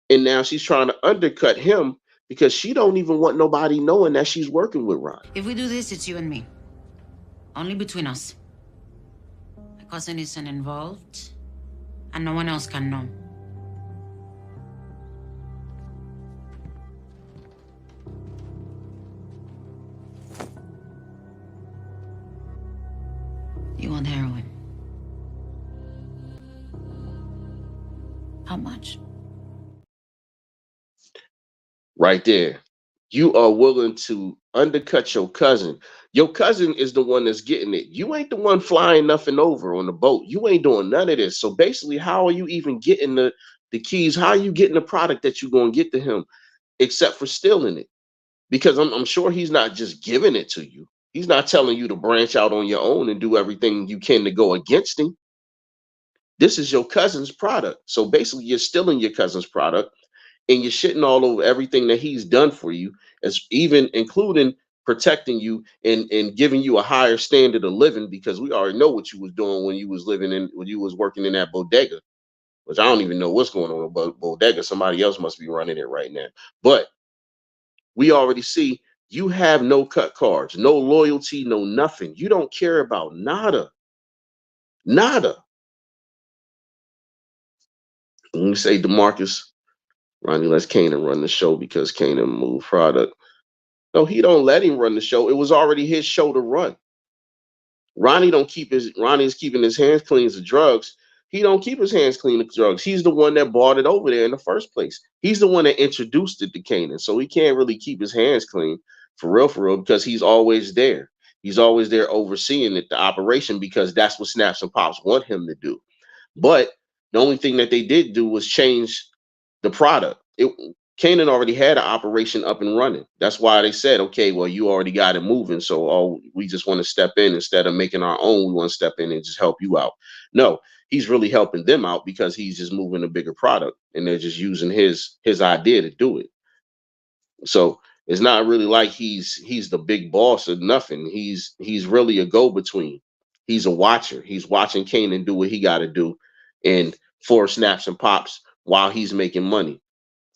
And now she's trying to undercut him because she don't even want nobody knowing that she's working with Ron. If we do this, it's you and me. Only between us. My cousin isn't involved, and no one else can know. You want heroin? How much? Right there. You are willing to undercut your cousin. Your cousin is the one that's getting it. You ain't the one flying nothing over on the boat. You ain't doing none of this. So basically, how are you even getting the keys? How are you getting the product that you're going to get to him except for stealing it? Because I'm sure he's not just giving it to you. He's not telling you to branch out on your own and do everything you can to go against him. This is your cousin's product. So basically, you're stealing your cousin's product and you're shitting all over everything that he's done for you, as even including protecting you and giving you a higher standard of living, because we already know what you was doing when you was when you was working in that bodega, which I don't even know what's going on about bodega. Somebody else must be running it right now. But we already see you have no cut cards, no loyalty, no nothing. You don't care about nada. Nada. When we say DeMarcus, Ronnie lets Kanan run the show because Kanan moved product. No, he don't let him run the show. It was already his show to run. Ronnie's keeping his hands clean of drugs. He don't keep his hands clean of drugs. He's the one that brought it over there in the first place. He's the one that introduced it to Kanan. So he can't really keep his hands clean for real, because he's always there. He's always there overseeing it, the operation, because that's what Snaps and Pops want him to do. But the only thing that they did do was change the product. Kanan already had an operation up and running. That's why they said, okay, well, you already got it moving. So we just want to step in instead of making our own. We want to step in and just help you out. No, he's really helping them out because he's just moving a bigger product and they're just using his idea to do it. So it's not really like he's the big boss or nothing. He's really a go-between. He's a watcher. He's watching Kanan do what he got to do, and for snaps and pops while he's making money.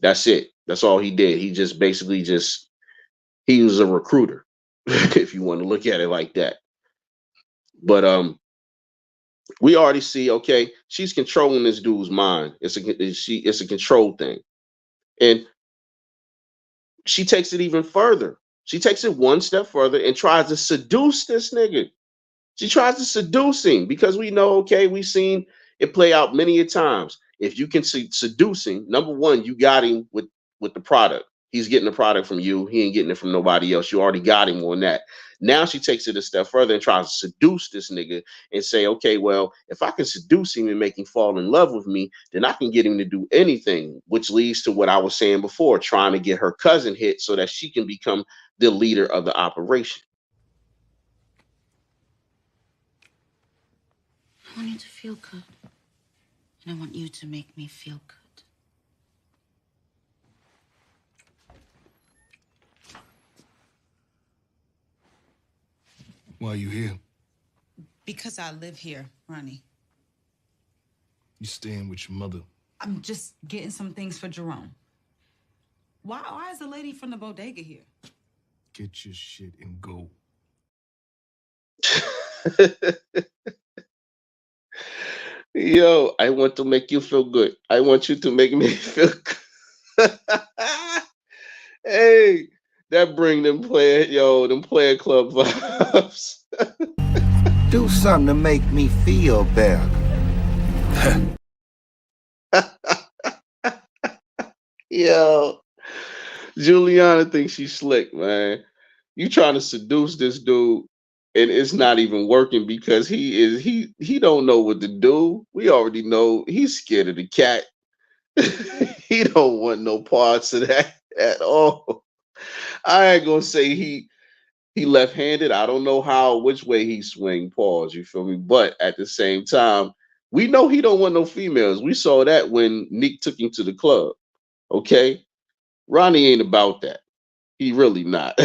That's it. That's all he did. He just basically he was a recruiter, if you want to look at it like that. But we already see, okay, she's controlling this dude's mind. It's a control thing. And she takes it even further. She takes it one step further and tries to seduce this nigga. She tries to seduce him because we know, okay, we've seen it play out many a times. If you can seduce him, number one, you got him with the product. He's getting the product from you. He ain't getting it from nobody else. You already got him on that. Now she takes it a step further and tries to seduce this nigga and say, okay, well, if I can seduce him and make him fall in love with me, then I can get him to do anything, which leads to what I was saying before, trying to get her cousin hit so that she can become the leader of the operation. I want you to feel good. And I want you to make me feel good. Why are you here? Because I live here, Ronnie. You staying with your mother? I'm just getting some things for Jerome. Why is the lady from the bodega here? Get your shit and go. Yo, I want to make you feel good. I want you to make me feel good. Hey, that bring them player club vibes. Do something to make me feel better. Yo, Juliana thinks she's slick, man. You trying to seduce this dude, and it's not even working because he don't know what to do. We already know he's scared of the cat. He don't want no parts of that at all. I ain't gonna say he left-handed. I don't know which way he swing paws, you feel me? But at the same time, we know he don't want no females. We saw that when Nick took him to the club. Okay? Ronnie ain't about that. He really not.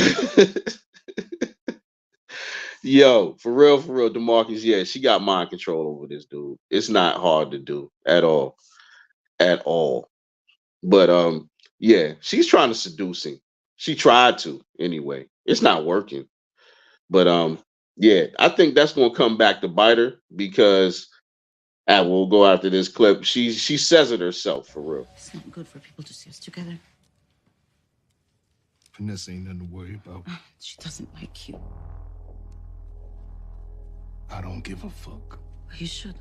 Yo, for real, DeMarcus, yeah, she got mind control over this dude. It's not hard to do at all. At all. But yeah, she's trying to seduce him. She tried to anyway. It's not working. But yeah, I think that's gonna come back to bite her because we'll go after this clip. She says it herself for real. It's not good for people to see us together. Vanessa ain't nothing to worry about. She doesn't like you. I don't give a fuck. You should.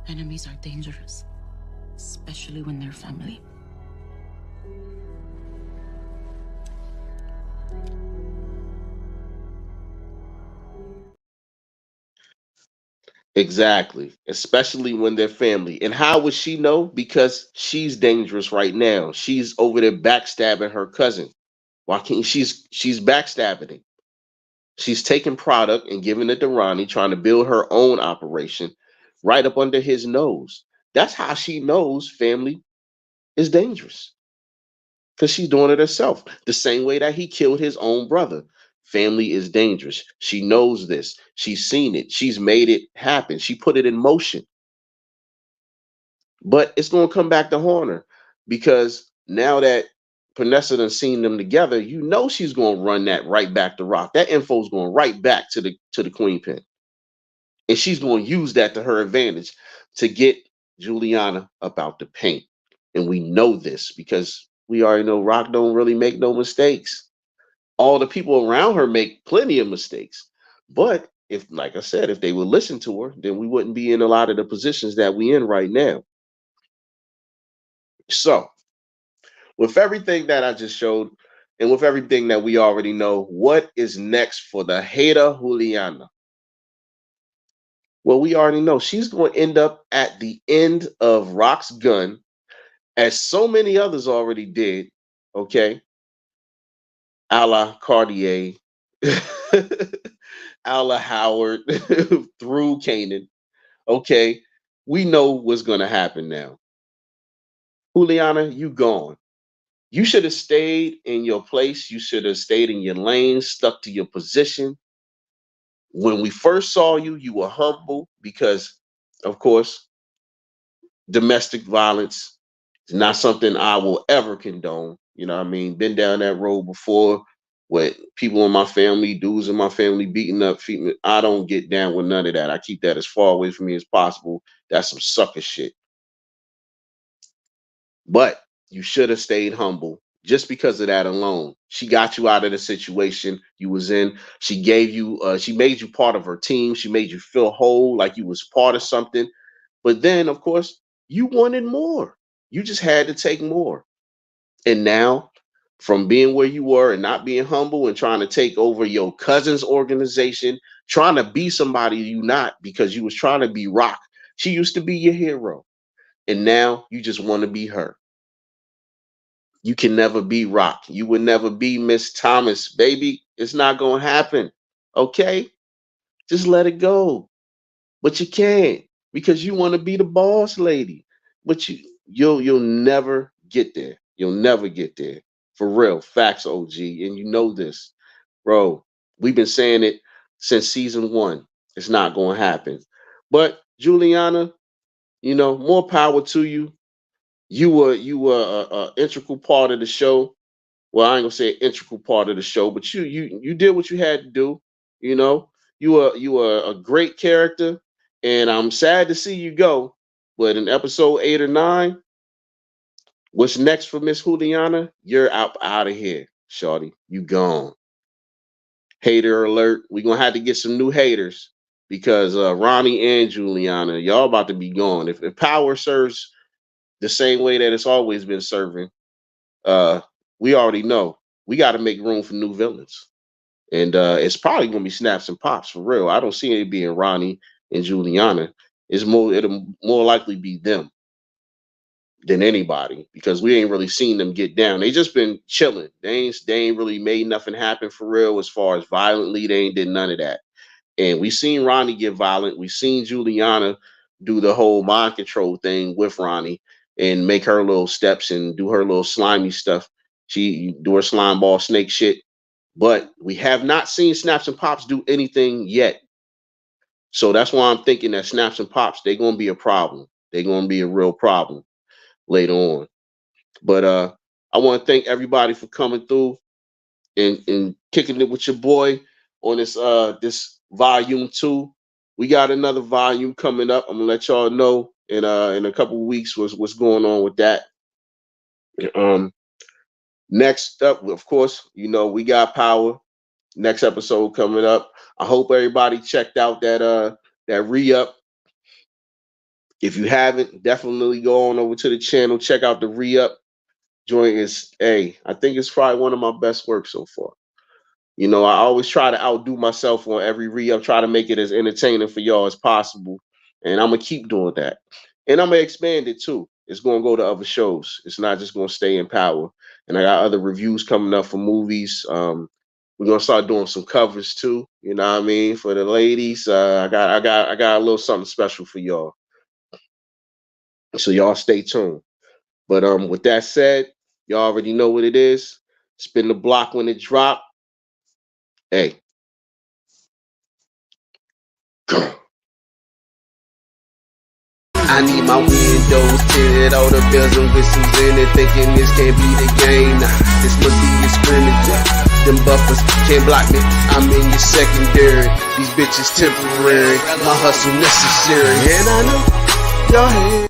Enemies are dangerous, especially when they're family. Exactly. Especially when they're family. And how would she know? Because she's dangerous right now. She's over there backstabbing her cousin. Joaquin, she's backstabbing him. She's taking product and giving it to Ronnie, trying to build her own operation right up under his nose. That's how she knows family is dangerous. Because she's doing it herself. The same way that he killed his own brother. Family is dangerous. She knows this. She's seen it. She's made it happen. She put it in motion. But it's going to come back to haunt her because now that Vanessa done seen them together, you know she's going to run that right back to Rock. That info is going right back to the Queen Pin. And she's going to use that to her advantage to get Juliana up out the paint. And we know this because we already know Rock don't really make no mistakes. All the people around her make plenty of mistakes. But if, like I said, if they would listen to her, then we wouldn't be in a lot of the positions that we in right now. So, with everything that I just showed, and with everything that we already know, what is next for the hater Juliana? Well, we already know she's going to end up at the end of Rock's gun as so many others already did, okay, a la Cartier, a la Howard, through Kanan, okay, we know what's going to happen now. Juliana, you gone. You should have stayed in your place. You should have stayed in your lane, stuck to your position. When we first saw you, you were humble because, of course, domestic violence is not something I will ever condone. You know what I mean? Been down that road before with people in my family, dudes in my family beating up female. I don't get down with none of that. I keep that as far away from me as possible. That's some sucker shit. But you should have stayed humble just because of that alone. She got you out of the situation you was in. She gave you, she made you part of her team. She made you feel whole, like you was part of something. But then, of course, you wanted more. You just had to take more. And now, from being where you were and not being humble and trying to take over your cousin's organization, trying to be somebody you not because you was trying to be Rock. She used to be your hero. And now you just want to be her. You can never be Rock. You will never be Miss Thomas, baby. It's not going to happen. Okay? Just let it go. But you can't because you want to be the boss lady. But you'll never get there. You'll never get there. For real. Facts, OG. And you know this. Bro, we've been saying it since season 1. It's not going to happen. But Juliana, you know, more power to you. You were a integral part of the show. Well, I ain't gonna say an integral part of the show, but you did what you had to do. You know, you were a great character, and I'm sad to see you go. But in episode 8 or 9, what's next for Miss Juliana? You're out of here, shorty. You gone. Hater alert. We're gonna have to get some new haters because Ronnie and Juliana, y'all about to be gone. If power serves the same way that it's always been serving, we already know we got to make room for new villains, and it's probably gonna be Snaps and Pops for real. I don't see it being Ronnie and Juliana. It'll more likely be them than anybody because we ain't really seen them get down. They just been chilling. They ain't really made nothing happen for real as far as violently. They ain't did none of that. And we seen Ronnie get violent. We seen Juliana do the whole mind control thing with Ronnie and make her little steps and do her little slimy stuff. She do her slime ball snake shit. But we have not seen Snaps and Pops do anything yet. So that's why I'm thinking that Snaps and Pops, they're going to be a problem. They're going to be a real problem later on. But I want to thank everybody for coming through and kicking it with your boy on this this volume 2. We got another volume coming up. I'm gonna let y'all know in a couple of weeks what's going on with that. Next up, of course, you know, we got Power. Next episode coming up. I hope everybody checked out that re-up. If you haven't, definitely go on over to the channel, check out the re-up. Joint is, hey, I think it's probably one of my best work so far. You know, I always try to outdo myself on every re-up, try to make it as entertaining for y'all as possible. And I'm going to keep doing that. And I'm going to expand it too. It's going to go to other shows. It's not just going to stay in Power. And I got other reviews coming up for movies. We're going to start doing some covers too. You know what I mean? For the ladies, I got a little something special for y'all. So y'all stay tuned. But with that said, y'all already know what it is. Spin the block when it drop. Hey. I need my windows tinted, all the bells and whistles in it, thinking this can't be the game. Nah, this must be a scrimmage. Them buffers can't block me, I'm in your secondary. These bitches temporary, my hustle necessary. And I know y'all hate